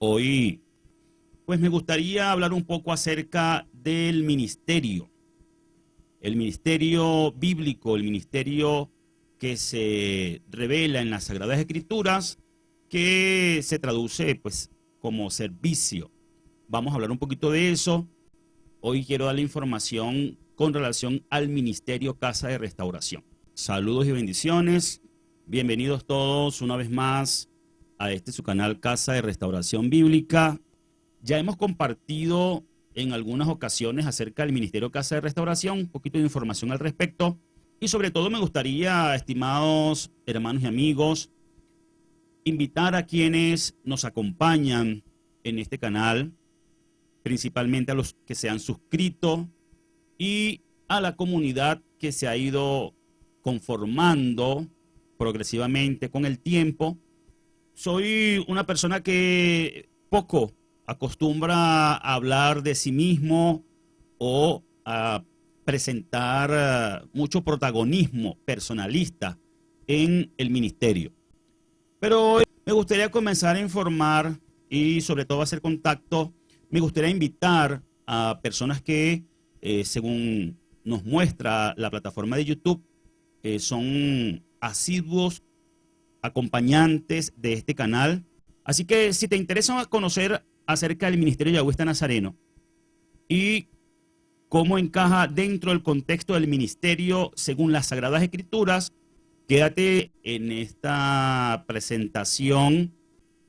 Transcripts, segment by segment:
Hoy, pues me gustaría hablar un poco acerca del ministerio, el ministerio bíblico, el ministerio que se revela en las Sagradas Escrituras, que se traduce pues como servicio. Vamos a hablar un poquito de eso. Hoy quiero darle información con relación al ministerio Casa de Restauración. Saludos y bendiciones. Bienvenidos todos una vez más a su canal Casa de Restauración Bíblica. Ya hemos compartido en algunas ocasiones acerca del Ministerio Casa de Restauración, un poquito de información al respecto. Y sobre todo me gustaría, estimados hermanos y amigos, invitar a quienes nos acompañan en este canal, principalmente a los que se han suscrito y a la comunidad que se ha ido conformando progresivamente con el tiempo. Soy una persona que poco acostumbra a hablar de sí mismo o a presentar mucho protagonismo personalista en el ministerio. Pero hoy me gustaría comenzar a informar y sobre todo hacer contacto. Me gustaría invitar a personas que, según nos muestra la plataforma de YouTube, son asiduos acompañantes de este canal. Así que si te interesa conocer acerca del ministerio de Yahweh Nazareno y cómo encaja dentro del contexto del ministerio según las Sagradas Escrituras, quédate en esta presentación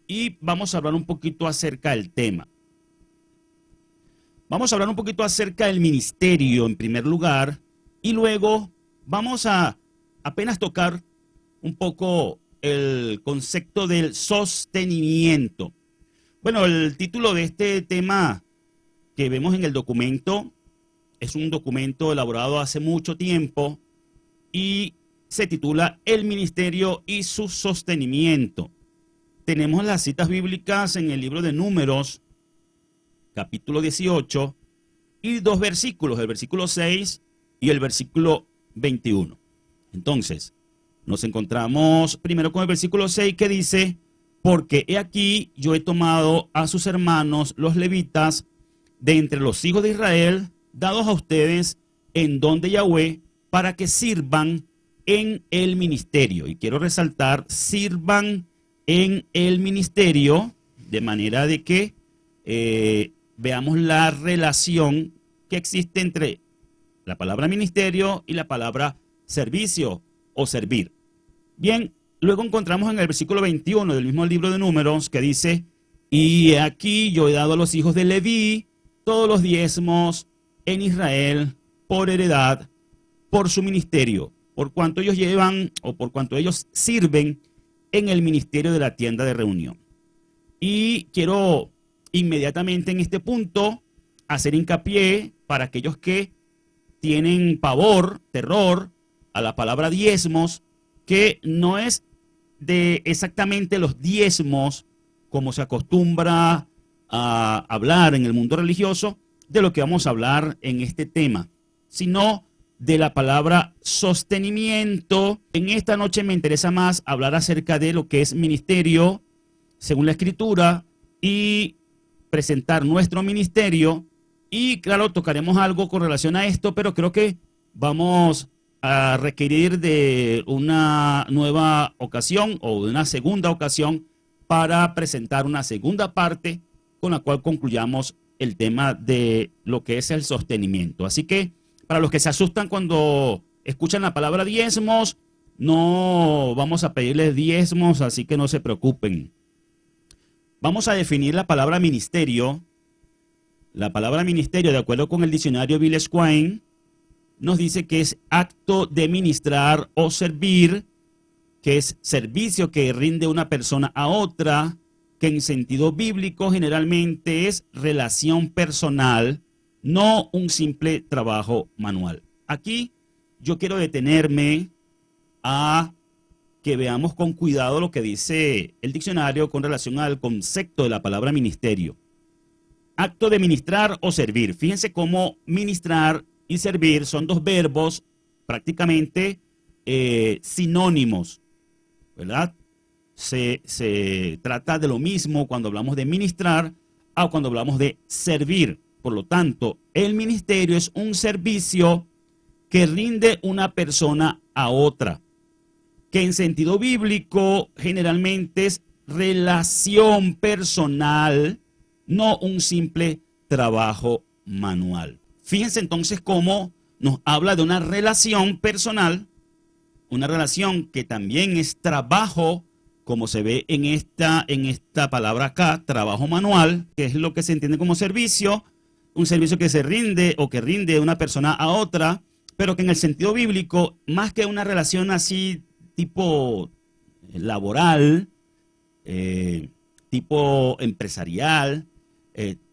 y vamos a hablar un poquito acerca del tema. Vamos a hablar un poquito acerca del ministerio en primer lugar y luego vamos a apenas tocar un poco el concepto del sostenimiento. Bueno, el título de este tema que vemos en el documento es un documento elaborado hace mucho tiempo y se titula El ministerio y su sostenimiento. Tenemos las citas bíblicas en el libro de Números, capítulo 18, y dos versículos, el versículo 6 y el versículo 21. Entonces, nos encontramos primero con el versículo 6 que dice: porque he aquí yo he tomado a sus hermanos los levitas de entre los hijos de Israel, dados a ustedes en don de Yahweh, para que sirvan en el ministerio. Y quiero resaltar, sirvan en el ministerio, de manera de que veamos la relación que existe entre la palabra ministerio y la palabra servicio o servir. Bien, luego encontramos en el versículo 21 del mismo libro de Números que dice: y aquí yo he dado a los hijos de Leví todos los diezmos en Israel por heredad, por su ministerio, por cuanto ellos llevan o por cuanto ellos sirven en el ministerio de la tienda de reunión. Y quiero inmediatamente en este punto hacer hincapié para aquellos que tienen pavor, terror a la palabra diezmos, que no es de exactamente los diezmos como se acostumbra a hablar en el mundo religioso, de lo que vamos a hablar en este tema, sino de la palabra sostenimiento. En esta noche me interesa más hablar acerca de lo que es ministerio según la Escritura y presentar nuestro ministerio. Y claro, tocaremos algo con relación a esto, pero creo que vamos a requerir de una nueva ocasión o de una segunda ocasión para presentar una segunda parte con la cual concluyamos el tema de lo que es el sostenimiento. Así que para los que se asustan cuando escuchan la palabra diezmos, no vamos a pedirles diezmos, así que no se preocupen. Vamos a definir la palabra ministerio. La palabra ministerio, de acuerdo con el diccionario Villesquain, nos dice que es acto de ministrar o servir, que es servicio que rinde una persona a otra, que en sentido bíblico generalmente es relación personal, no un simple trabajo manual. Aquí yo quiero detenerme a que veamos con cuidado lo que dice el diccionario con relación al concepto de la palabra ministerio. Acto de ministrar o servir. Fíjense cómo ministrar y servir son dos verbos prácticamente sinónimos, ¿verdad? se trata de lo mismo cuando hablamos de ministrar o cuando hablamos de servir. Por lo tanto, el ministerio es un servicio que rinde una persona a otra, que en sentido bíblico generalmente es relación personal, no un simple trabajo manual. Fíjense entonces cómo nos habla de una relación personal, una relación que también es trabajo, como se ve en esta palabra acá, trabajo manual, que es lo que se entiende como servicio, un servicio que se rinde o que rinde de una persona a otra, pero que en el sentido bíblico, más que una relación así tipo laboral, tipo empresarial,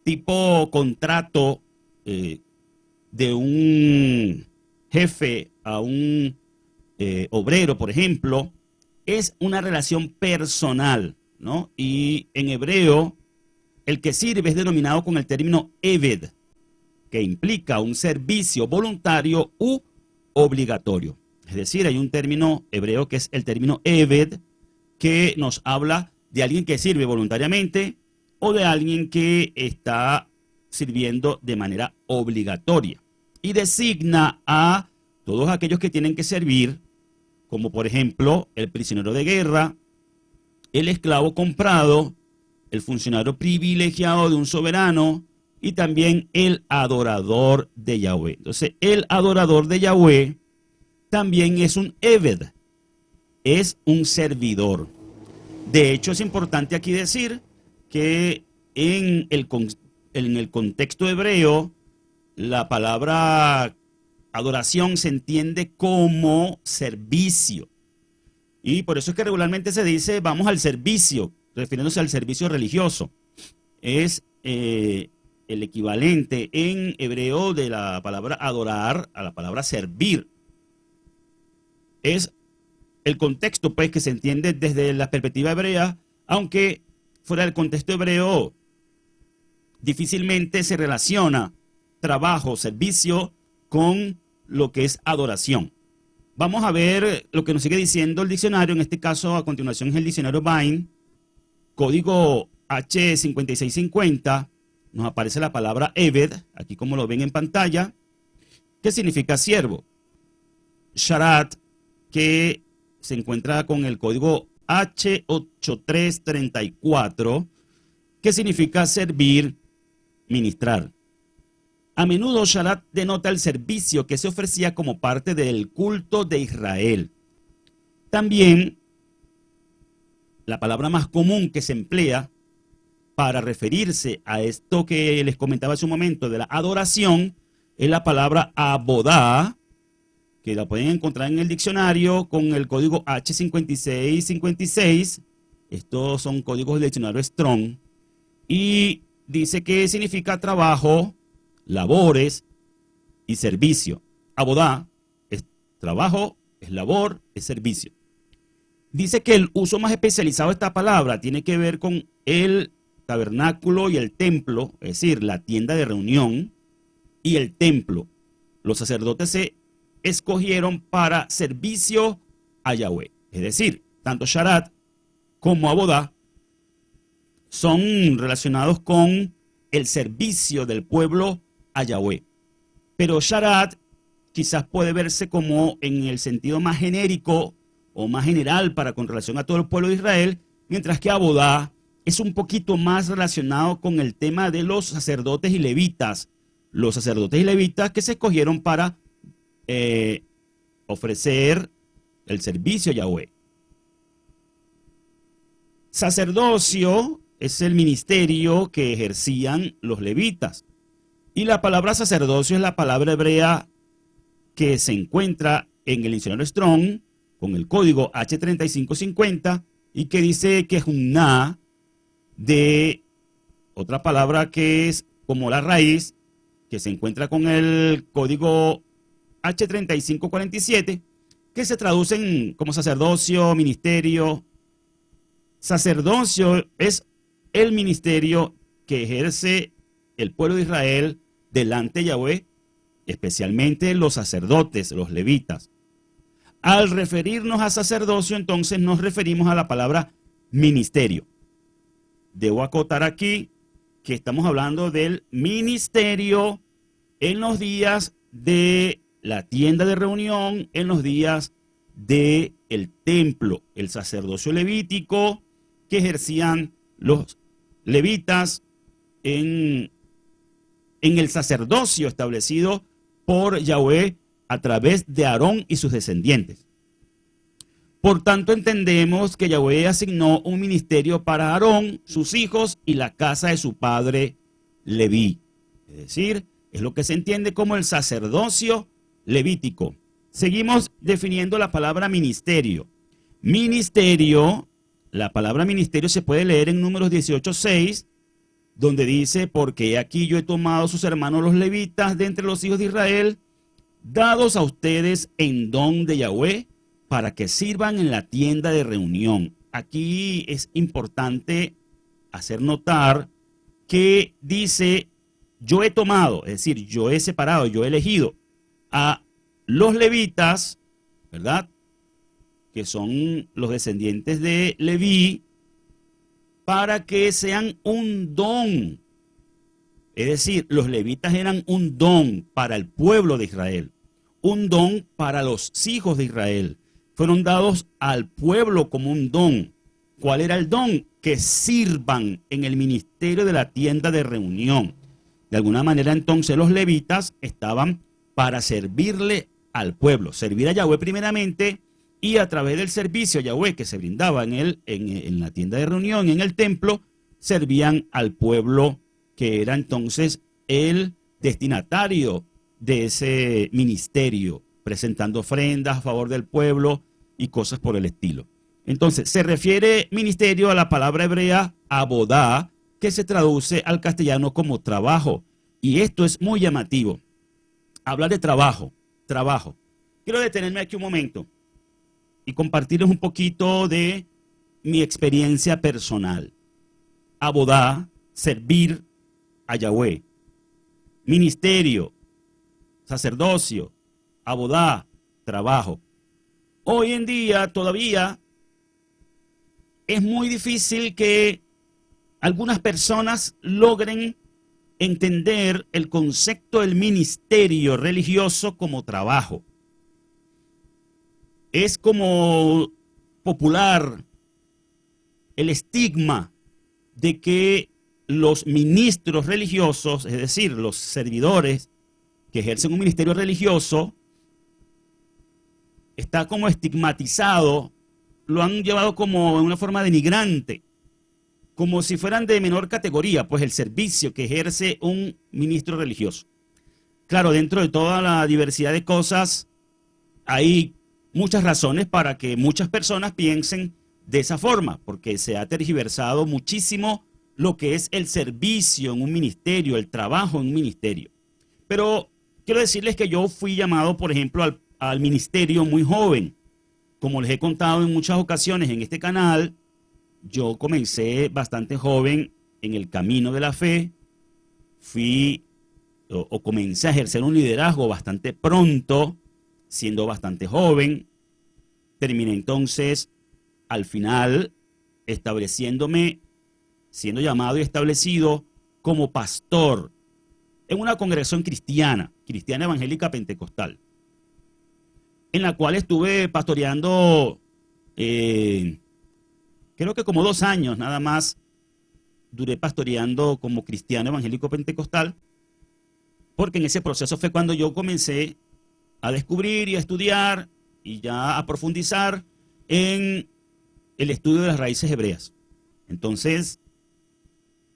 tipo contrato de un jefe a un obrero, por ejemplo, es una relación personal, ¿no? Y en hebreo, el que sirve es denominado con el término eved, que implica un servicio voluntario u obligatorio. Es decir, hay un término hebreo que es el término eved, que nos habla de alguien que sirve voluntariamente o de alguien que está sirviendo de manera obligatoria. Y designa a todos aquellos que tienen que servir, como por ejemplo el prisionero de guerra, el esclavo comprado, el funcionario privilegiado de un soberano y también el adorador de Yahweh. Entonces, el adorador de Yahweh también es un eved, es un servidor. De hecho, es importante aquí decir que en el contexto hebreo, la palabra adoración se entiende como servicio. Y por eso es que regularmente se dice vamos al servicio, refiriéndose al servicio religioso. Es el equivalente en hebreo de la palabra adorar a la palabra servir. Es el contexto, pues, que se entiende desde la perspectiva hebrea, aunque fuera del contexto hebreo difícilmente se relaciona trabajo, servicio con lo que es adoración. Vamos a ver lo que nos sigue diciendo el diccionario. En este caso, a continuación, es el diccionario Vine, código H5650. Nos aparece la palabra eved, aquí como lo ven en pantalla, que significa siervo. Sharat, que se encuentra con el código H8334, que significa servir, ministrar. A menudo Sharat denota el servicio que se ofrecía como parte del culto de Israel. También la palabra más común que se emplea para referirse a esto que les comentaba hace un momento de la adoración es la palabra abodá, que la pueden encontrar en el diccionario con el código H5656. Estos son códigos del diccionario Strong. Y dice que significa trabajo, labores y servicio. Abodá es trabajo, es labor, es servicio. Dice que el uso más especializado de esta palabra tiene que ver con el tabernáculo y el templo, es decir, la tienda de reunión y el templo. Los sacerdotes se escogieron para servicio a Yahweh. Es decir, tanto Sharat como Abodá son relacionados con el servicio del pueblo a Yahweh. Pero Sharat quizás puede verse como en el sentido más genérico o más general para con relación a todo el pueblo de Israel, mientras que Abodá es un poquito más relacionado con el tema de los sacerdotes y levitas. Los sacerdotes y levitas que se escogieron para ofrecer el servicio a Yahweh. Sacerdocio es el ministerio que ejercían los levitas. Y la palabra sacerdocio es la palabra hebrea que se encuentra en el diccionario Strong con el código H3550 y que dice que es un na de otra palabra que es como la raíz, que se encuentra con el código H3547, que se traducen como sacerdocio, ministerio. Sacerdocio es el ministerio que ejerce el pueblo de Israel delante de Yahweh, especialmente los sacerdotes, los levitas. Al referirnos a sacerdocio, entonces nos referimos a la palabra ministerio. Debo acotar aquí que estamos hablando del ministerio en los días de la tienda de reunión, en los días del templo, el sacerdocio levítico que ejercían los levitas en el sacerdocio establecido por Yahweh a través de Aarón y sus descendientes. Por tanto, entendemos que Yahweh asignó un ministerio para Aarón, sus hijos y la casa de su padre Leví. Es decir, es lo que se entiende como el sacerdocio levítico. Seguimos definiendo la palabra ministerio. Ministerio, la palabra ministerio se puede leer en Números 18:6, donde dice, porque aquí yo he tomado a sus hermanos los levitas de entre los hijos de Israel, dados a ustedes en don de Yahweh, para que sirvan en la tienda de reunión. Aquí es importante hacer notar que dice, yo he tomado, es decir, yo he separado, yo he elegido a los levitas, ¿verdad?, que son los descendientes de Leví, para que sean un don. Es decir, los levitas eran un don para el pueblo de Israel, un don para los hijos de Israel. Fueron dados al pueblo como un don. ¿Cuál era el don? Que sirvan en el ministerio de la tienda de reunión. De alguna manera, entonces, los levitas estaban para servirle al pueblo, servir a Yahweh primeramente, y a través del servicio a Yahweh que se brindaba en la tienda de reunión, en el templo, servían al pueblo que era entonces el destinatario de ese ministerio, presentando ofrendas a favor del pueblo y cosas por el estilo. Entonces, se refiere ministerio a la palabra hebrea abodá, que se traduce al castellano como trabajo. Y esto es muy llamativo. Hablar de trabajo. Quiero detenerme aquí un momento y compartirles un poquito de mi experiencia personal. Abodá, servir a Yahweh. Ministerio, sacerdocio, abodá, trabajo. Hoy en día todavía es muy difícil que algunas personas logren entender el concepto del ministerio religioso como trabajo. Es como popular el estigma de que los ministros religiosos, es decir, los servidores que ejercen un ministerio religioso, está como estigmatizado, lo han llevado como en una forma denigrante, como si fueran de menor categoría, pues el servicio que ejerce un ministro religioso. Claro, dentro de toda la diversidad de cosas, hay muchas razones para que muchas personas piensen de esa forma, porque se ha tergiversado muchísimo lo que es el servicio en un ministerio, el trabajo en un ministerio. Pero quiero decirles que yo fui llamado, por ejemplo, al ministerio muy joven. Como les he contado en muchas ocasiones en este canal, yo comencé bastante joven en el camino de la fe. Comencé a ejercer un liderazgo bastante pronto, siendo bastante joven. Terminé entonces, al final, estableciéndome, siendo llamado y establecido como pastor en una congregación cristiana evangélica pentecostal, en la cual estuve pastoreando, creo que como 2 años nada más, duré pastoreando como cristiano evangélico pentecostal, porque en ese proceso fue cuando yo comencé a descubrir y a estudiar y ya a profundizar en el estudio de las raíces hebreas. Entonces,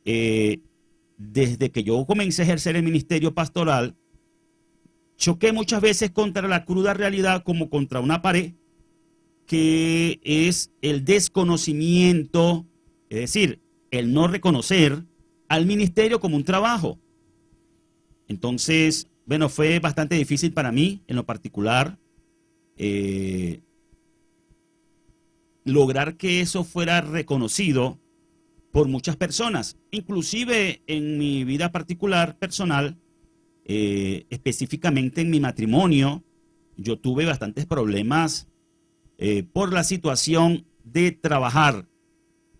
desde que yo comencé a ejercer el ministerio pastoral, choqué muchas veces contra la cruda realidad como contra una pared, que es el desconocimiento, es decir, el no reconocer al ministerio como un trabajo. Entonces, bueno, fue bastante difícil para mí, en lo particular, lograr que eso fuera reconocido por muchas personas. Inclusive en mi vida particular, personal, específicamente en mi matrimonio, yo tuve bastantes problemas por la situación de trabajar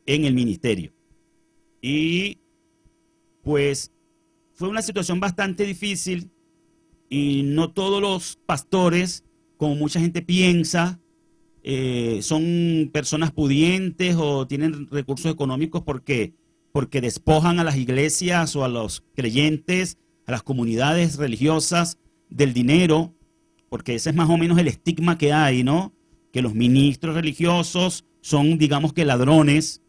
en el ministerio. Y pues fue una situación bastante difícil y no todos los pastores, como mucha gente piensa, son personas pudientes o tienen recursos económicos porque despojan a las iglesias o a los creyentes, a las comunidades religiosas del dinero, porque ese es más o menos el estigma que hay, ¿no? Que los ministros religiosos son, digamos que ladrones,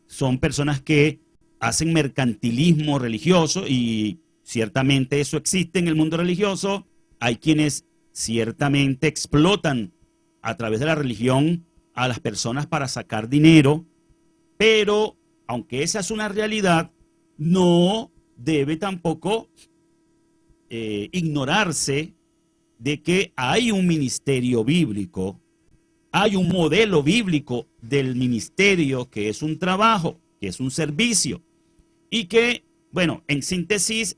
son personas que hacen mercantilismo religioso y ciertamente eso existe en el mundo religioso. Hay quienes ciertamente explotan a través de la religión a las personas para sacar dinero, pero aunque esa es una realidad, no debe tampoco ignorarse de que hay un ministerio bíblico, hay un modelo bíblico del ministerio que es un trabajo, que es un servicio y que, bueno, en síntesis,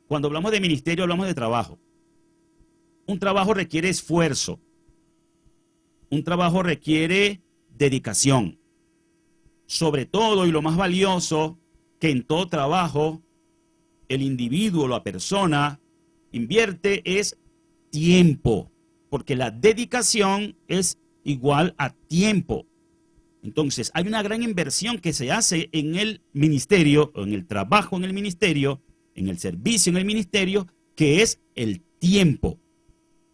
cuando hablamos de ministerio hablamos de trabajo. Un trabajo requiere esfuerzo, un trabajo requiere dedicación. Sobre todo y lo más valioso, que en todo trabajo el individuo, la persona, invierte es tiempo, porque la dedicación es igual a tiempo. Entonces, hay una gran inversión que se hace en el ministerio, en el trabajo en el ministerio, en el servicio en el ministerio, que es el tiempo.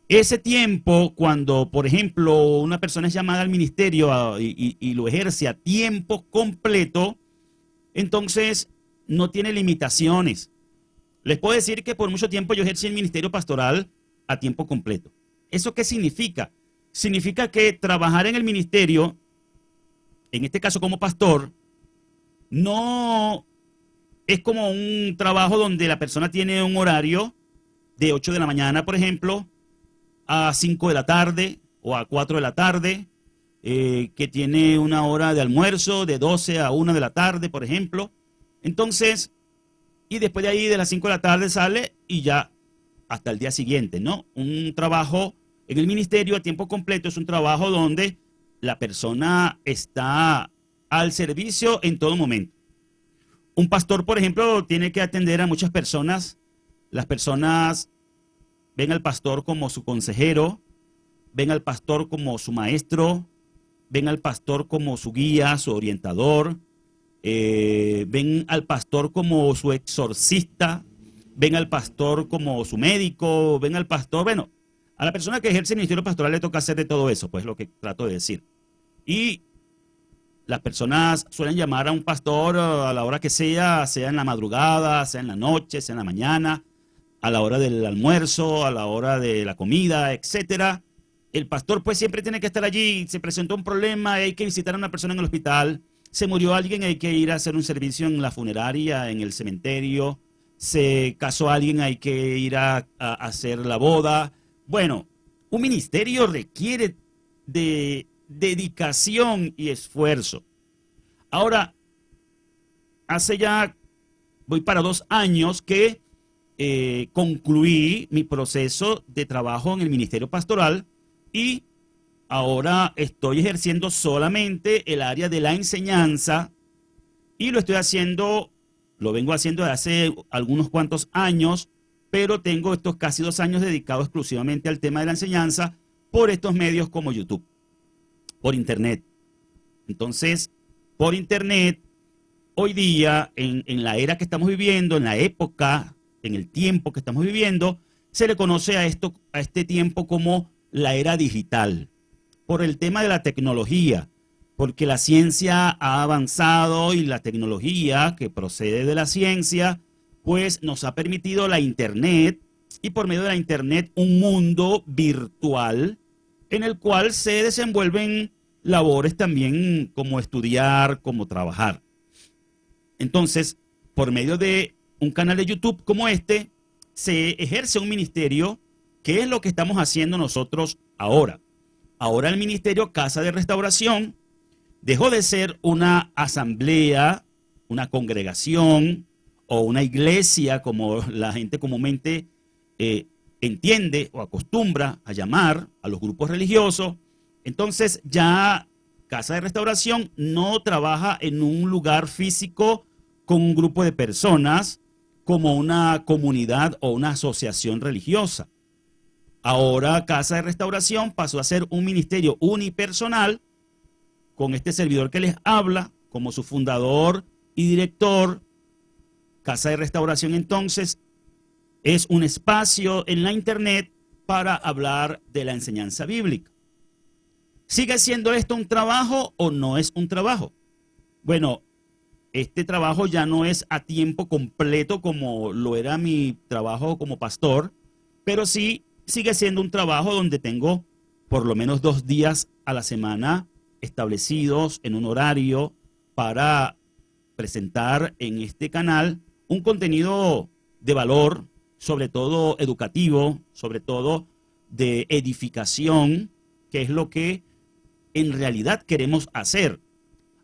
Ese tiempo, cuando, por ejemplo, una persona es llamada al ministerio y lo ejerce a tiempo completo, entonces no tiene limitaciones. Les puedo decir que por mucho tiempo yo ejercí el ministerio pastoral a tiempo completo. ¿Eso qué significa? Significa que trabajar en el ministerio, en este caso como pastor, no es como un trabajo donde la persona tiene un horario de 8 de la mañana, por ejemplo, a 5 de la tarde o a 4 de la tarde, que tiene una hora de almuerzo de 12 a 1 de la tarde, por ejemplo. Entonces, y después de ahí de las 5 de la tarde sale y ya hasta el día siguiente, ¿no? Un trabajo en el ministerio a tiempo completo es un trabajo donde la persona está al servicio en todo momento. Un pastor, por ejemplo, tiene que atender a muchas personas. Las personas ven al pastor como su consejero, ven al pastor como su maestro, ven al pastor como su guía, su orientador, ven al pastor como su exorcista, ven al pastor como su médico, ven al pastor, bueno, a la persona que ejerce el ministerio pastoral le toca hacer de todo eso, pues lo que trato de decir. Y las personas suelen llamar a un pastor a la hora que sea en la madrugada, sea en la noche, sea en la mañana, a la hora del almuerzo, a la hora de la comida, etcétera. El pastor pues siempre tiene que estar allí. Se presentó un problema, hay que visitar a una persona en el hospital, se murió alguien, hay que ir a hacer un servicio en la funeraria, en el cementerio, se casó alguien, hay que ir a hacer la boda. Bueno, un ministerio requiere de dedicación y esfuerzo. Ahora, hace ya, voy para 2 años que concluí mi proceso de trabajo en el ministerio pastoral y ahora estoy ejerciendo solamente el área de la enseñanza y lo vengo haciendo desde hace algunos cuantos años, pero tengo estos casi 2 años dedicados exclusivamente al tema de la enseñanza por estos medios como YouTube, por internet. Entonces, por internet, hoy día, en la era que estamos viviendo, en la época, en el tiempo que estamos viviendo, se le conoce a este tiempo como la era digital, por el tema de la tecnología, porque la ciencia ha avanzado y la tecnología que procede de la ciencia, pues nos ha permitido la internet y por medio de la internet un mundo virtual en el cual se desenvuelven labores también como estudiar, como trabajar. Entonces, por medio de un canal de YouTube como este, se ejerce un ministerio, que es lo que estamos haciendo nosotros ahora. Ahora el ministerio Casa de Restauración dejó de ser una asamblea, una congregación o una iglesia, como la gente comúnmente entiende o acostumbra a llamar a los grupos religiosos. Entonces ya Casa de Restauración no trabaja en un lugar físico con un grupo de personas como una comunidad o una asociación religiosa. Ahora Casa de Restauración pasó a ser un ministerio unipersonal con este servidor que les habla como su fundador y director. Casa de Restauración entonces es un espacio en la internet para hablar de la enseñanza bíblica. ¿Sigue siendo esto un trabajo o no es un trabajo? Bueno, este trabajo ya no es a tiempo completo como lo era mi trabajo como pastor, pero sí sigue siendo un trabajo donde tengo por lo menos 2 días a la semana establecidos en un horario para presentar en este canal un contenido de valor, sobre todo educativo, sobre todo de edificación, que es lo que en realidad queremos hacer.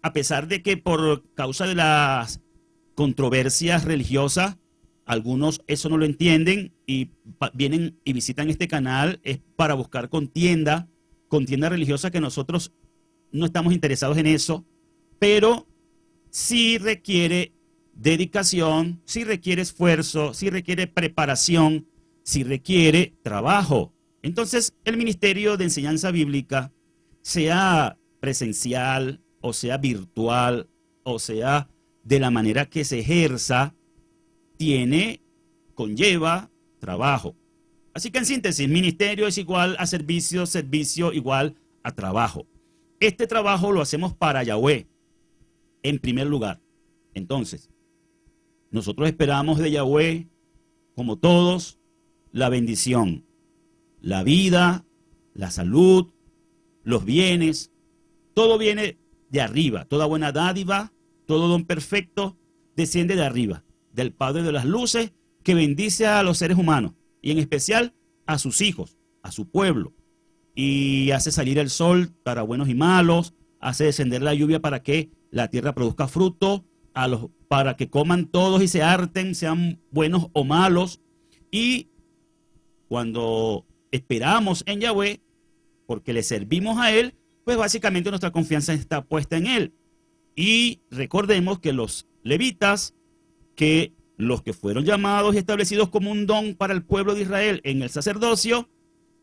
A pesar de que por causa de las controversias religiosas, algunos eso no lo entienden y vienen y visitan este canal es para buscar contienda religiosa, que nosotros no estamos interesados en eso, pero sí requiere dedicación, sí requiere esfuerzo, sí requiere preparación, sí requiere trabajo. Entonces, el Ministerio de Enseñanza Bíblica, sea presencial o sea virtual o sea de la manera que se ejerza, conlleva trabajo. Así que en síntesis, ministerio es igual a servicio, servicio igual a trabajo. Este trabajo lo hacemos para Yahweh, en primer lugar. Entonces, nosotros esperamos de Yahweh, como todos, la bendición, la vida, la salud, los bienes. Todo viene de arriba, toda buena dádiva, todo don perfecto desciende de arriba, del Padre de las luces, que bendice a los seres humanos y en especial a sus hijos, a su pueblo, y hace salir el sol para buenos y malos, hace descender la lluvia para que la tierra produzca fruto, para que coman todos y se harten, sean buenos o malos. Y cuando esperamos en Yahweh, porque le servimos a Él, pues básicamente nuestra confianza está puesta en Él. Y recordemos que los levitas, que los que fueron llamados y establecidos como un don para el pueblo de Israel en el sacerdocio,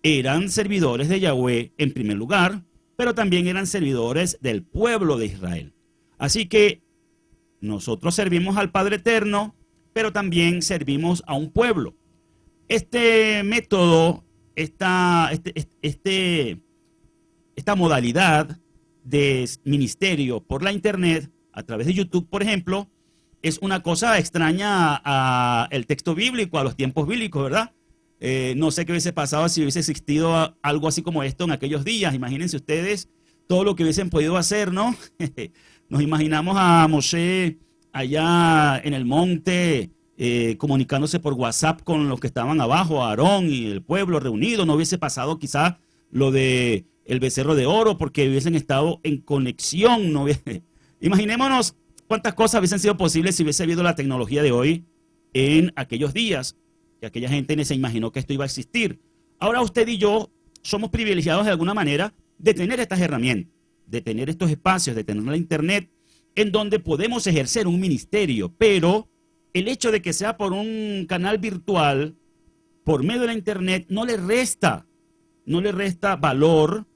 eran servidores de Yahweh en primer lugar, pero también eran servidores del pueblo de Israel. Así que nosotros servimos al Padre Eterno, pero también servimos a un pueblo. Este método, esta modalidad de ministerio por la internet, a través de YouTube, por ejemplo, es una cosa extraña al texto bíblico, a los tiempos bíblicos, ¿verdad? No sé qué hubiese pasado si hubiese existido algo así como esto en aquellos días. Imagínense ustedes todo lo que hubiesen podido hacer, ¿no? Nos imaginamos a Moshe allá en el monte, comunicándose por WhatsApp con los que estaban abajo, a Aarón y el pueblo reunido. No hubiese pasado quizá lo de el becerro de oro, porque hubiesen estado en conexión. Imaginémonos cuántas cosas hubiesen sido posibles si hubiese habido la tecnología de hoy en aquellos días, que aquella gente ni se imaginó que esto iba a existir. Ahora usted y yo somos privilegiados de alguna manera de tener estas herramientas, de tener estos espacios, de tener la internet, en donde podemos ejercer un ministerio, pero el hecho de que sea por un canal virtual, por medio de la internet, no le resta valor,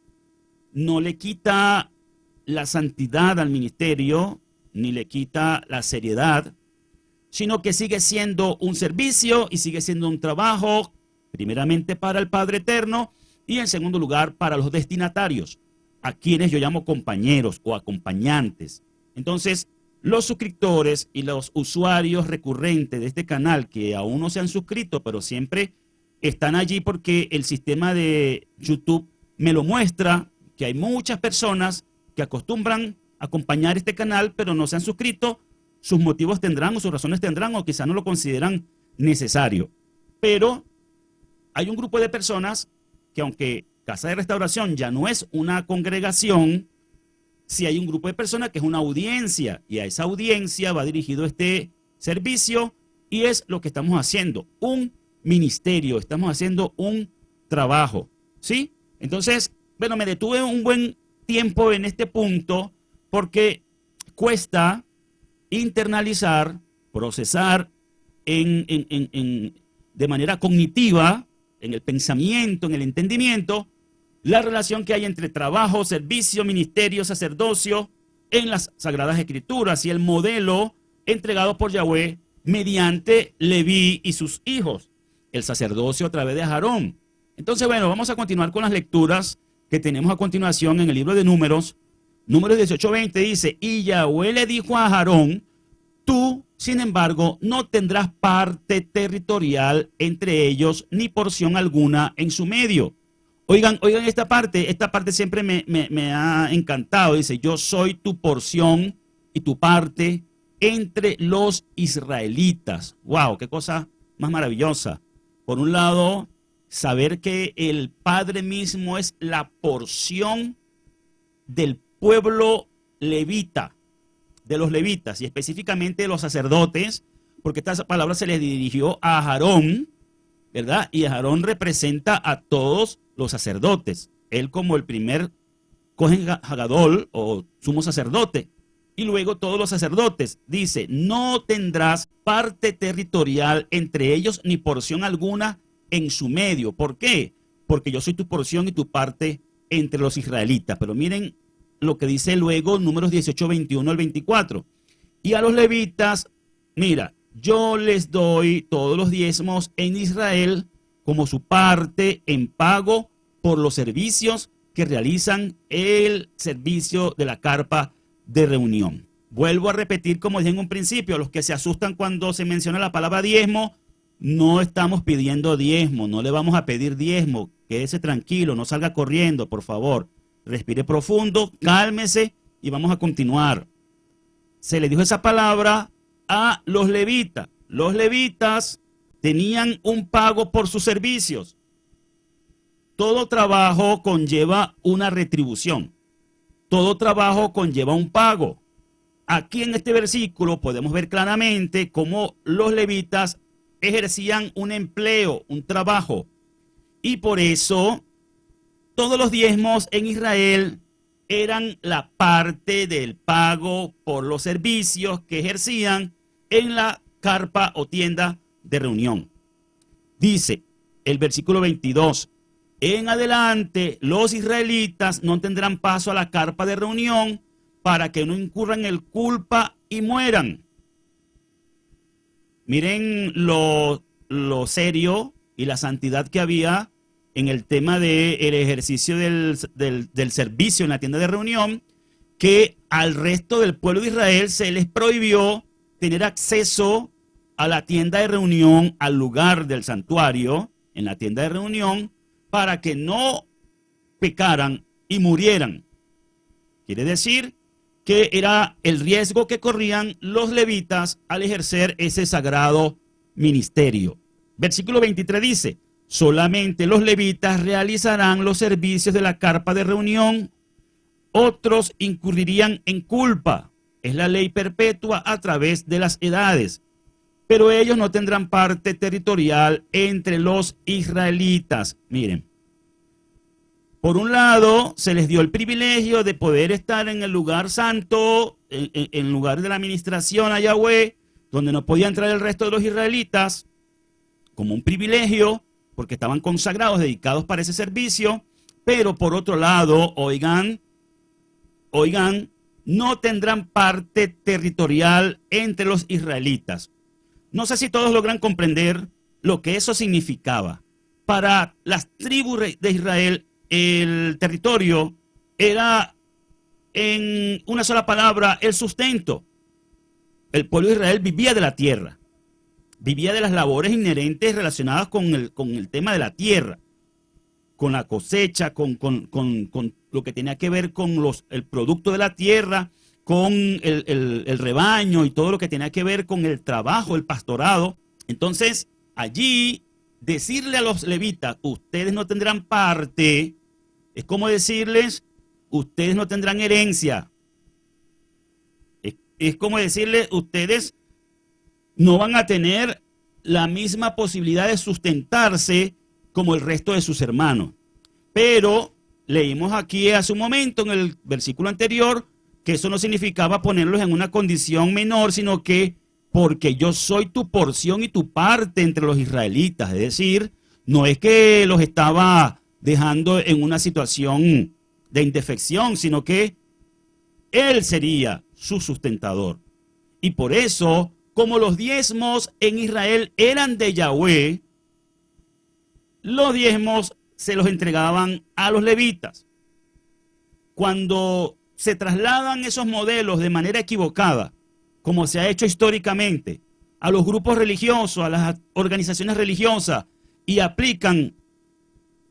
no le quita la santidad al ministerio, ni le quita la seriedad, sino que sigue siendo un servicio y sigue siendo un trabajo, primeramente para el Padre Eterno y en segundo lugar para los destinatarios, a quienes yo llamo compañeros o acompañantes. Entonces, los suscriptores y los usuarios recurrentes de este canal que aún no se han suscrito, pero siempre están allí porque el sistema de YouTube me lo muestra, que hay muchas personas que acostumbran a acompañar este canal, pero no se han suscrito. Sus motivos tendrán o sus razones tendrán, o quizá no lo consideran necesario. Pero hay un grupo de personas que, aunque Casa de Restauración ya no es una congregación, sí hay un grupo de personas que es una audiencia, y a esa audiencia va dirigido este servicio, y es lo que estamos haciendo, un ministerio, estamos haciendo un trabajo, ¿sí? Entonces, bueno, me detuve un buen tiempo en este punto porque cuesta internalizar, procesar de manera cognitiva, en el pensamiento, en el entendimiento, la relación que hay entre trabajo, servicio, ministerio, sacerdocio en las Sagradas Escrituras y el modelo entregado por Yahweh mediante Leví y sus hijos, el sacerdocio a través de Aarón. Entonces, bueno, vamos a continuar con las lecturas que tenemos a continuación en el libro de Números. Números 18:20 dice, y Yahweh le dijo a Aarón, tú, sin embargo, no tendrás parte territorial entre ellos, ni porción alguna en su medio. Oigan esta parte siempre me ha encantado. Dice, yo soy tu porción y tu parte entre los israelitas. ¡Wow! ¡Qué cosa más maravillosa! Por un lado, saber que el Padre mismo es la porción del pueblo levita, de los levitas, y específicamente de los sacerdotes, porque esta palabra se les dirigió a Aarón, ¿verdad? Y Aarón representa a todos los sacerdotes. Él como el primer Cohen Hagadol o sumo sacerdote. Y luego todos los sacerdotes. Dice, no tendrás parte territorial entre ellos ni porción alguna en su medio. ¿Por qué? Porque yo soy tu porción y tu parte entre los israelitas. Pero miren lo que dice luego Números 18, 21 al 24. Y a los levitas, mira, yo les doy todos los diezmos en Israel como su parte en pago por los servicios que realizan el servicio de la carpa de reunión. Vuelvo a repetir, como dije en un principio, los que se asustan cuando se menciona la palabra diezmo, no estamos pidiendo diezmo, no le vamos a pedir diezmo, quédese tranquilo, no salga corriendo, por favor. Respire profundo, cálmese y vamos a continuar. Se le dijo esa palabra a los levitas. Los levitas tenían un pago por sus servicios. Todo trabajo conlleva una retribución. Todo trabajo conlleva un pago. Aquí en este versículo podemos ver claramente cómo los levitas ejercían un empleo, un trabajo. Y por eso todos los diezmos en Israel eran la parte del pago por los servicios que ejercían en la carpa o tienda de reunión. Dice el versículo 22, en adelante los israelitas no tendrán paso a la carpa de reunión para que no incurran en culpa y mueran. Miren lo serio y la santidad que había en el tema del ejercicio del servicio en la tienda de reunión, que al resto del pueblo de Israel se les prohibió tener acceso a la tienda de reunión, al lugar del santuario, en la tienda de reunión, para que no pecaran y murieran. Quiere decir que era el riesgo que corrían los levitas al ejercer ese sagrado ministerio. Versículo 23 dice, solamente los levitas realizarán los servicios de la carpa de reunión, otros incurrirían en culpa. Es la ley perpetua a través de las edades, pero ellos no tendrán parte territorial entre los israelitas. Miren, por un lado se les dio el privilegio de poder estar en el lugar santo, en lugar de la administración a Yahweh, donde no podía entrar el resto de los israelitas, como un privilegio, porque estaban consagrados, dedicados para ese servicio. Pero por otro lado, oigan, no tendrán parte territorial entre los israelitas. No sé si todos logran comprender lo que eso significaba. Para las tribus de Israel, el territorio era, en una sola palabra, el sustento. El pueblo de Israel vivía de la tierra, vivía de las labores inherentes relacionadas con el tema de la tierra, con la cosecha, con lo que tenía que ver con el producto de la tierra, con el rebaño y todo lo que tenía que ver con el trabajo, el pastorado. Entonces, allí, decirle a los levitas, ustedes no tendrán parte, es como decirles, ustedes no tendrán herencia. Es como decirles, ustedes no van a tener la misma posibilidad de sustentarse como el resto de sus hermanos. Pero leímos aquí hace un momento en el versículo anterior que eso no significaba ponerlos en una condición menor, sino que porque yo soy tu porción y tu parte entre los israelitas. Es decir, no es que los estaba dejando en una situación de indefección, sino que él sería su sustentador. Y por eso, como los diezmos en Israel eran de Yahweh, los diezmos se los entregaban a los levitas. Cuando se trasladan esos modelos de manera equivocada, como se ha hecho históricamente, a los grupos religiosos, a las organizaciones religiosas, y aplican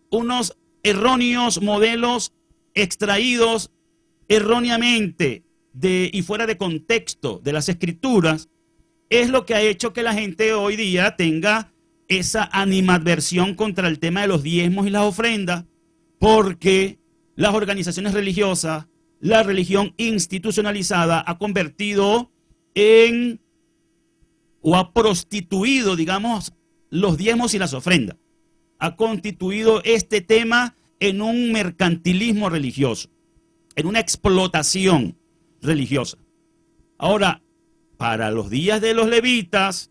unos erróneos modelos extraídos erróneamente y fuera de contexto de las escrituras, es lo que ha hecho que la gente hoy día tenga esa animadversión contra el tema de los diezmos y las ofrendas, porque las organizaciones religiosas, la religión institucionalizada ha convertido en, o ha prostituido, digamos, los diezmos y las ofrendas. Ha constituido este tema en un mercantilismo religioso, en una explotación religiosa. Ahora, para los días de los levitas,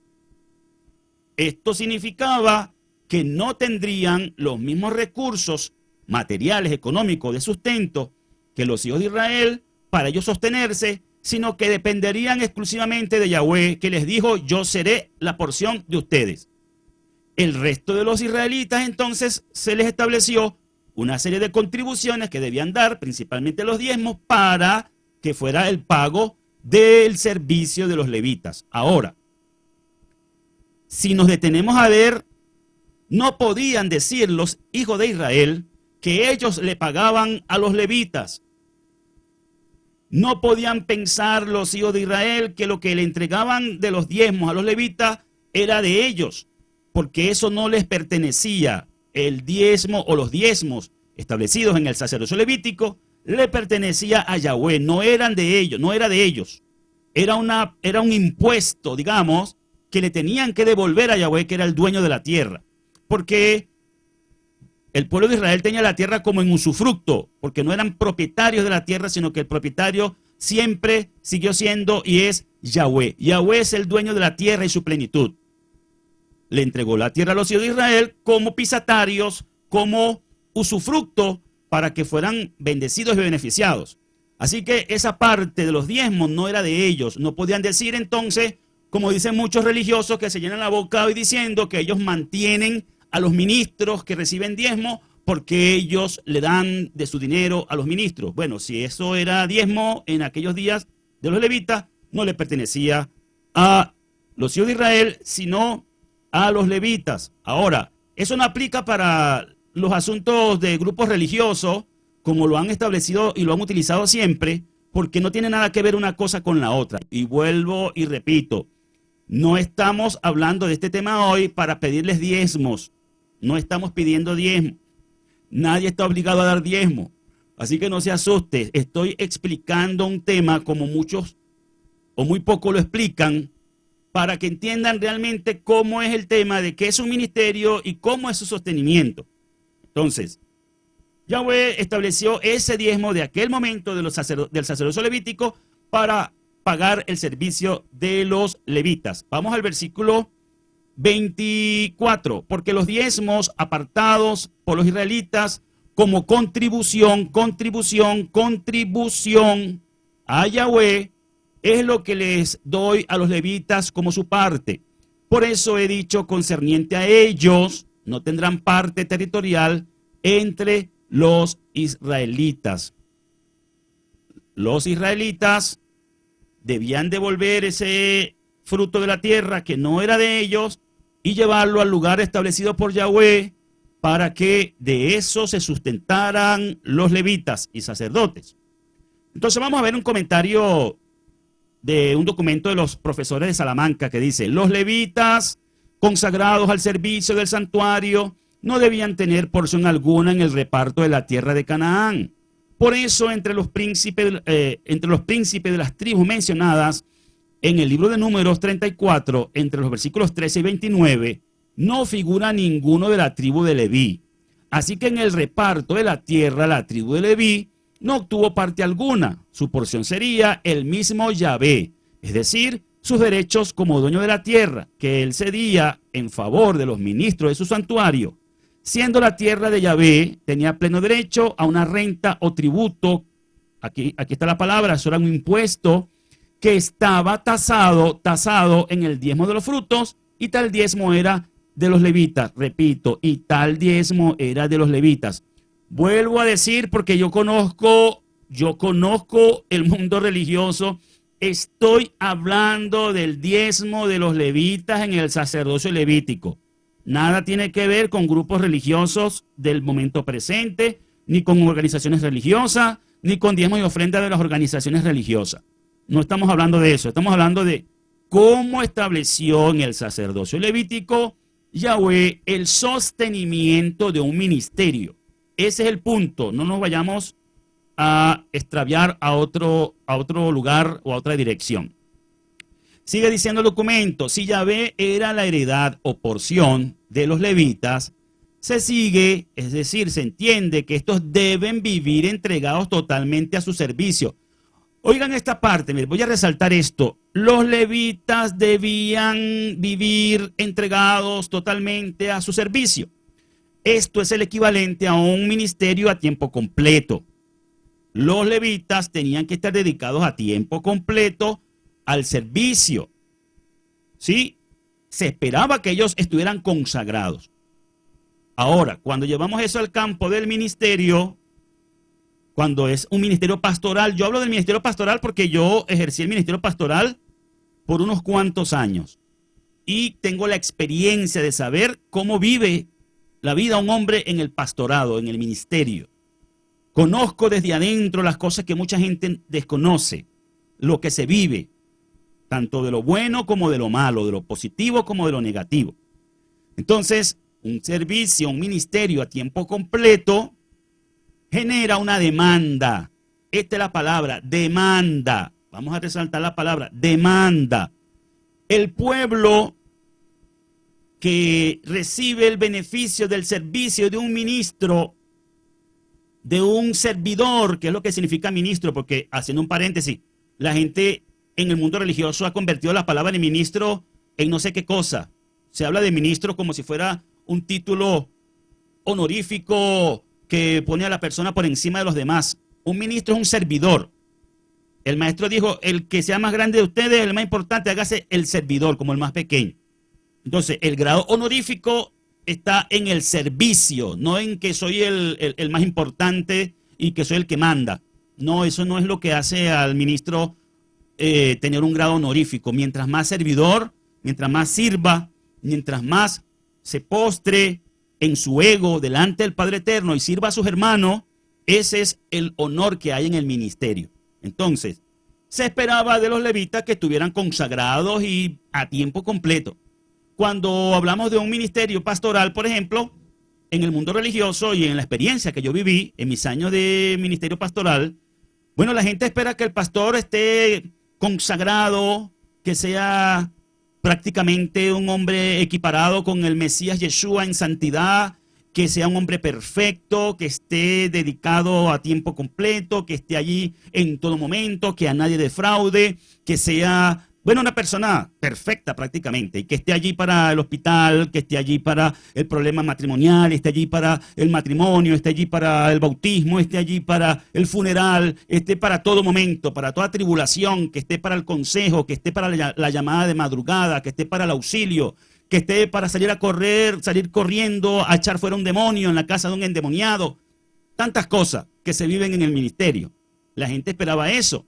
esto significaba que no tendrían los mismos recursos materiales, económicos, de sustento que los hijos de Israel para ellos sostenerse, sino que dependerían exclusivamente de Yahweh, que les dijo: yo seré la porción de ustedes. El resto de los israelitas entonces se les estableció una serie de contribuciones que debían dar, principalmente los diezmos, para que fuera el pago del servicio de los levitas. Ahora, si nos detenemos a ver, no podían decir los hijos de Israel que ellos le pagaban a los levitas. No podían pensar los hijos de Israel que lo que le entregaban de los diezmos a los levitas era de ellos, porque eso no les pertenecía. El diezmo o los diezmos establecidos en el sacerdocio levítico le pertenecía a Yahweh, no eran de ellos, no era de ellos. Era un impuesto, digamos, que le tenían que devolver a Yahweh, que era el dueño de la tierra. Porque el pueblo de Israel tenía la tierra como en usufructo, porque no eran propietarios de la tierra, sino que el propietario siempre siguió siendo y es Yahweh. Yahweh es el dueño de la tierra y su plenitud. Le entregó la tierra a los hijos de Israel como pisatarios, como usufructo, para que fueran bendecidos y beneficiados. Así que esa parte de los diezmos no era de ellos. No podían decir entonces, como dicen muchos religiosos que se llenan la boca hoy diciendo que ellos mantienen a los ministros que reciben diezmo porque ellos le dan de su dinero a los ministros. Bueno, si eso era diezmo en aquellos días de los levitas, no le pertenecía a los hijos de Israel, sino a los levitas. Ahora, eso no aplica para los asuntos de grupos religiosos, como lo han establecido y lo han utilizado siempre, porque no tiene nada que ver una cosa con la otra. Y vuelvo y repito, no estamos hablando de este tema hoy para pedirles diezmos. No estamos pidiendo diezmo. Nadie está obligado a dar diezmo. Así que no se asuste. Estoy explicando un tema como muchos o muy pocos lo explican, para que entiendan realmente cómo es el tema de qué es un ministerio y cómo es su sostenimiento. Entonces, Yahweh estableció ese diezmo de aquel momento del sacerdocio levítico para pagar el servicio de los levitas. Vamos al versículo 24. Porque los diezmos apartados por los israelitas como contribución a Yahweh es lo que les doy a los levitas como su parte. Por eso he dicho concerniente a ellos, no tendrán parte territorial entre los israelitas. Los israelitas debían devolver ese fruto de la tierra que no era de ellos y llevarlo al lugar establecido por Yahweh para que de eso se sustentaran los levitas y sacerdotes. Entonces vamos a ver un comentario de un documento de los profesores de Salamanca que dice: los levitas consagrados al servicio del santuario no debían tener porción alguna en el reparto de la tierra de Canaán. Por eso, entre los príncipes de las tribus mencionadas en el libro de Números 34, entre los versículos 13 y 29, no figura ninguno de la tribu de Leví. Así que en el reparto de la tierra, la tribu de Leví no obtuvo parte alguna. Su porción sería el mismo Yahvé, es decir, sus derechos como dueño de la tierra, que él cedía en favor de los ministros de su santuario. Siendo la tierra de Yahvé, tenía pleno derecho a una renta o tributo. Aquí está la palabra, eso era un impuesto que estaba tasado en el diezmo de los frutos, y tal diezmo era de los levitas. Repito, y tal diezmo era de los levitas. Vuelvo a decir, porque yo conozco el mundo religioso. Estoy hablando del diezmo de los levitas en el sacerdocio levítico. Nada tiene que ver con grupos religiosos del momento presente, ni con organizaciones religiosas, ni con diezmos y ofrendas de las organizaciones religiosas. No estamos hablando de eso, estamos hablando de cómo estableció en el sacerdocio levítico Yahvé el sostenimiento de un ministerio. Ese es el punto, no nos vayamos a extraviar a otro lugar o a otra dirección. Sigue diciendo el documento, si Yahvé era la heredad o porción de los levitas, se sigue, es decir, se entiende que estos deben vivir entregados totalmente a su servicio. Oigan esta parte, voy a resaltar esto. Los levitas debían vivir entregados totalmente a su servicio. Esto es el equivalente a un ministerio a tiempo completo. Los levitas tenían que estar dedicados a tiempo completo al servicio. ¿Sí? Se esperaba que ellos estuvieran consagrados. Ahora, cuando llevamos eso al campo del ministerio, cuando es un ministerio pastoral, yo hablo del ministerio pastoral porque yo ejercí el ministerio pastoral por unos cuantos años y tengo la experiencia de saber cómo vive la vida un hombre en el pastorado, en el ministerio. Conozco desde adentro las cosas que mucha gente desconoce, lo que se vive, tanto de lo bueno como de lo malo, de lo positivo como de lo negativo. Entonces, un servicio, un ministerio a tiempo completo genera una demanda. Esta es la palabra, demanda. Vamos a resaltar la palabra, demanda. El pueblo que recibe el beneficio del servicio de un ministro, de un servidor, que es lo que significa ministro, porque haciendo un paréntesis, la gente en el mundo religioso ha convertido la palabra de ministro en no sé qué cosa. Se habla de ministro como si fuera un título honorífico que pone a la persona por encima de los demás. Un ministro es un servidor. El maestro dijo, el que sea más grande de ustedes, el más importante, hágase el servidor, como el más pequeño. Entonces, el grado honorífico está en el servicio, no en que soy el más importante y que soy el que manda. No, eso no es lo que hace al ministro tener un grado honorífico. Mientras más servidor, mientras más sirva, mientras más se postre en su ego delante del Padre Eterno y sirva a sus hermanos, ese es el honor que hay en el ministerio. Entonces, se esperaba de los levitas que estuvieran consagrados y a tiempo completo. Cuando hablamos de un ministerio pastoral, por ejemplo, en el mundo religioso y en la experiencia que yo viví en mis años de ministerio pastoral, bueno, la gente espera que el pastor esté consagrado, que sea prácticamente un hombre equiparado con el Mesías Yeshua en santidad, que sea un hombre perfecto, que esté dedicado a tiempo completo, que esté allí en todo momento, que a nadie defraude, que sea, bueno, una persona perfecta prácticamente, y que esté allí para el hospital, que esté allí para el problema matrimonial, esté allí para el matrimonio, esté allí para el bautismo, esté allí para el funeral, esté para todo momento, para toda tribulación, que esté para el consejo, que esté para la llamada de madrugada, que esté para el auxilio, que esté para salir a correr, salir corriendo, a echar fuera un demonio en la casa de un endemoniado. Tantas cosas que se viven en el ministerio. La gente esperaba eso.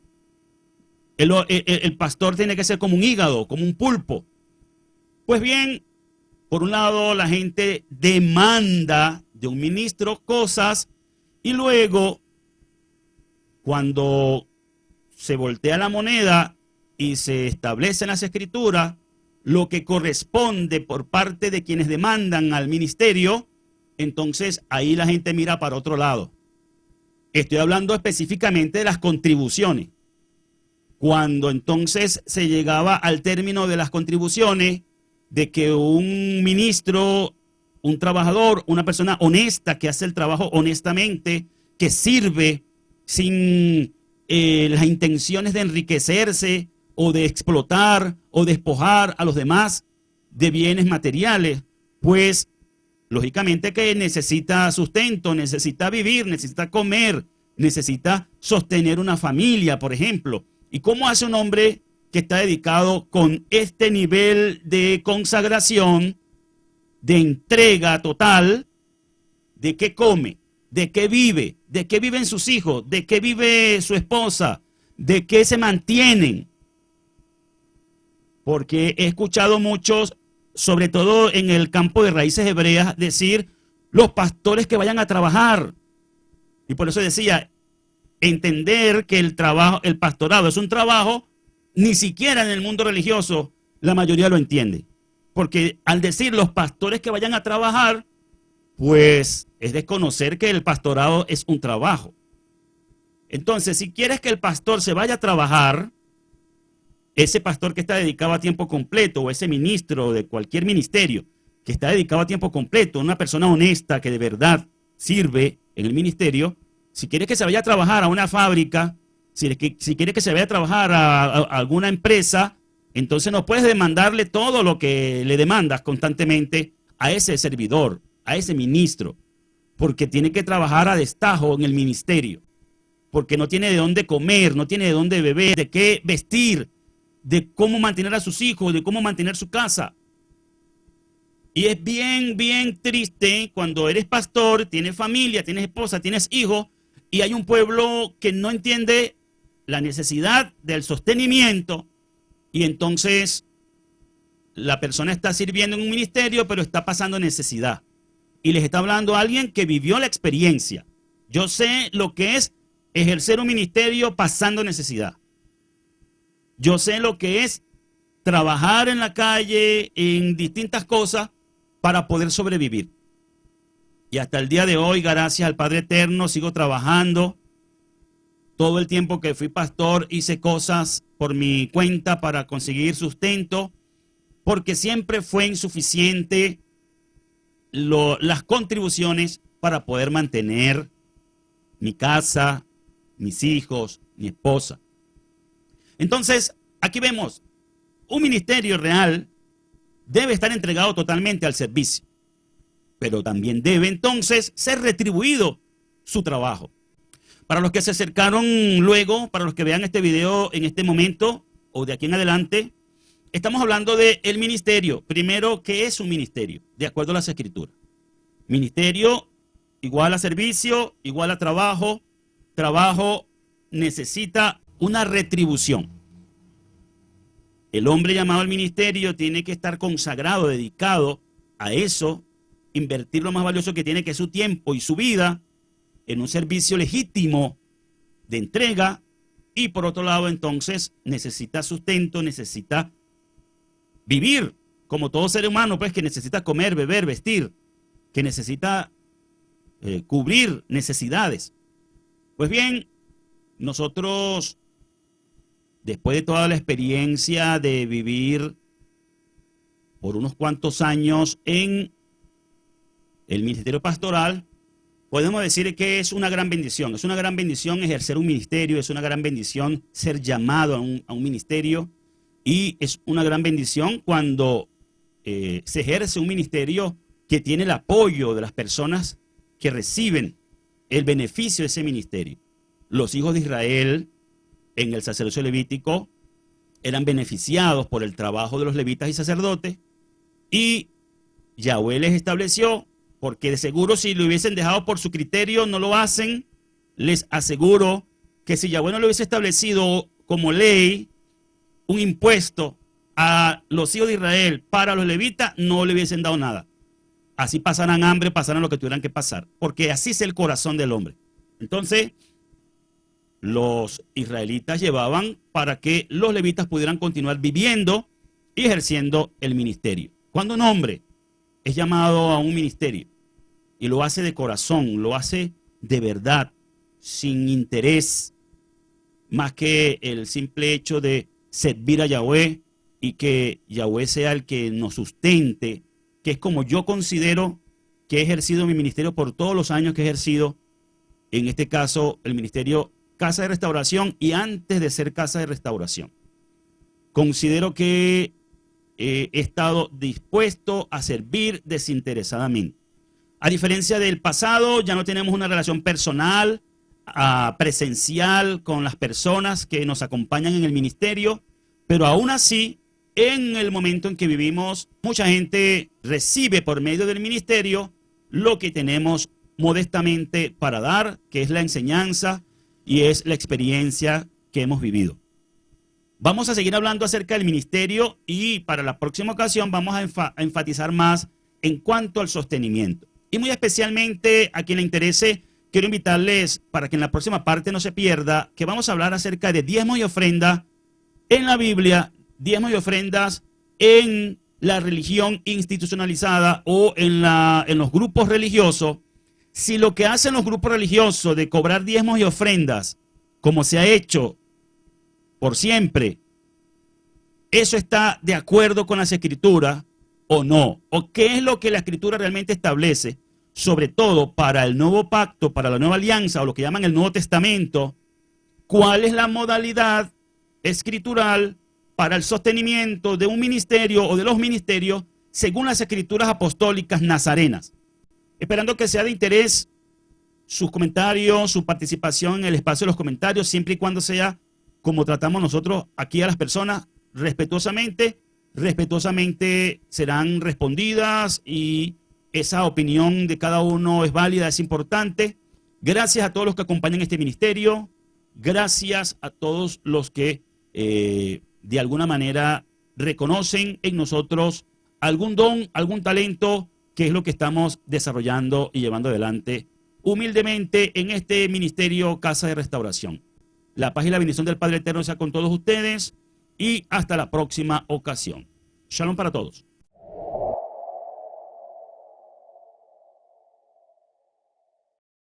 El pastor tiene que ser como un hígado, como un pulpo. Pues bien, por un lado la gente demanda de un ministro cosas y luego cuando se voltea la moneda y se establecen las escrituras, lo que corresponde por parte de quienes demandan al ministerio, entonces ahí la gente mira para otro lado. Estoy hablando específicamente de las contribuciones. Cuando entonces se llegaba al término de las contribuciones, de que un ministro, un trabajador, una persona honesta que hace el trabajo honestamente, que sirve sin las intenciones de enriquecerse o de explotar o despojar a los demás de bienes materiales, pues lógicamente que necesita sustento, necesita vivir, necesita comer, necesita sostener una familia, por ejemplo. ¿Y cómo hace un hombre que está dedicado con este nivel de consagración, de entrega total? ¿De qué come? ¿De qué vive? ¿De qué viven sus hijos? ¿De qué vive su esposa? ¿De qué se mantienen? Porque he escuchado muchos, sobre todo en el campo de raíces hebreas, decir los pastores que vayan a trabajar. Y por eso decía, entender que el trabajo, el pastorado es un trabajo, ni siquiera en el mundo religioso la mayoría lo entiende. Porque al decir los pastores que vayan a trabajar, pues es desconocer que el pastorado es un trabajo. Entonces, si quieres que el pastor se vaya a trabajar, ese pastor que está dedicado a tiempo completo o ese ministro de cualquier ministerio que está dedicado a tiempo completo, una persona honesta que de verdad sirve en el ministerio, si quiere que se vaya a trabajar a una fábrica, si quiere que se vaya a trabajar a alguna empresa, entonces no puedes demandarle todo lo que le demandas constantemente a ese servidor, a ese ministro, porque tiene que trabajar a destajo en el ministerio, porque no tiene de dónde comer, no tiene de dónde beber, de qué vestir, de cómo mantener a sus hijos, de cómo mantener su casa. Y es bien, bien triste cuando eres pastor, tienes familia, tienes esposa, tienes hijos, y hay un pueblo que no entiende la necesidad del sostenimiento, y entonces la persona está sirviendo en un ministerio, pero está pasando necesidad. Y les está hablando a alguien que vivió la experiencia. Yo sé lo que es ejercer un ministerio pasando necesidad. Yo sé lo que es trabajar en la calle, en distintas cosas, para poder sobrevivir. Y hasta el día de hoy, gracias al Padre Eterno, sigo trabajando. Todo el tiempo que fui pastor hice cosas por mi cuenta para conseguir sustento, porque siempre fue insuficiente las contribuciones para poder mantener mi casa, mis hijos, mi esposa. Entonces, aquí vemos, un ministerio real debe estar entregado totalmente al servicio, pero también debe entonces ser retribuido su trabajo. Para los que se acercaron luego, para los que vean este video en este momento o de aquí en adelante, estamos hablando del ministerio. Primero, ¿qué es un ministerio? De acuerdo a las Escrituras. Ministerio igual a servicio, igual a trabajo. Trabajo necesita una retribución. El hombre llamado al ministerio tiene que estar consagrado, dedicado a eso, invertir lo más valioso que tiene, que es su tiempo y su vida, en un servicio legítimo de entrega. Y por otro lado, entonces, necesita sustento, necesita vivir como todo ser humano, pues, que necesita comer, beber, vestir, que necesita cubrir necesidades. Pues bien, nosotros, después de toda la experiencia de vivir por unos cuantos años en el ministerio pastoral, podemos decir que es una gran bendición. Es una gran bendición ejercer un ministerio, es una gran bendición ser llamado a un ministerio, y es una gran bendición cuando se ejerce un ministerio que tiene el apoyo de las personas que reciben el beneficio de ese ministerio. Los hijos de Israel en el sacerdocio levítico eran beneficiados por el trabajo de los levitas y sacerdotes, y Yahweh les estableció, porque de seguro si lo hubiesen dejado por su criterio no lo hacen. Les aseguro que si Yahweh no le hubiese establecido como ley un impuesto a los hijos de Israel para los levitas, no le hubiesen dado nada. Así pasarán hambre, pasarán lo que tuvieran que pasar, porque así es el corazón del hombre. Entonces, los israelitas llevaban para que los levitas pudieran continuar viviendo y ejerciendo el ministerio. Cuando un hombre es llamado a un ministerio y lo hace de corazón, lo hace de verdad, sin interés, más que el simple hecho de servir a Yahweh y que Yahweh sea el que nos sustente, que es como yo considero que he ejercido mi ministerio, por todos los años que he ejercido, en este caso el ministerio Casa de Restauración y antes de ser Casa de Restauración. Considero que he estado dispuesto a servir desinteresadamente. A diferencia del pasado, ya no tenemos una relación personal, presencial con las personas que nos acompañan en el ministerio, pero aún así, en el momento en que vivimos, mucha gente recibe por medio del ministerio lo que tenemos modestamente para dar, que es la enseñanza y es la experiencia que hemos vivido. Vamos a seguir hablando acerca del ministerio y para la próxima ocasión vamos a enfatizar más en cuanto al sostenimiento. Y muy especialmente a quien le interese, quiero invitarles para que en la próxima parte no se pierda, que vamos a hablar acerca de diezmos y ofrendas en la Biblia, diezmos y ofrendas en la religión institucionalizada o en los grupos religiosos. Si lo que hacen los grupos religiosos de cobrar diezmos y ofrendas, como se ha hecho por siempre, eso está de acuerdo con las Escrituras o no, o qué es lo que la Escritura realmente establece, sobre todo para el nuevo pacto, para la nueva alianza o lo que llaman el Nuevo Testamento, cuál es la modalidad escritural para el sostenimiento de un ministerio o de los ministerios según las Escrituras apostólicas nazarenas. Esperando que sea de interés sus comentarios, su participación en el espacio de los comentarios, siempre y cuando sea como tratamos nosotros aquí a las personas, respetuosamente serán respondidas y esa opinión de cada uno es válida, es importante. Gracias a todos los que acompañan este ministerio, gracias a todos los que de alguna manera reconocen en nosotros algún don, algún talento, que es lo que estamos desarrollando y llevando adelante humildemente en este ministerio Casa de Restauración. La paz y la bendición del Padre Eterno sea con todos ustedes y hasta la próxima ocasión. Shalom para todos.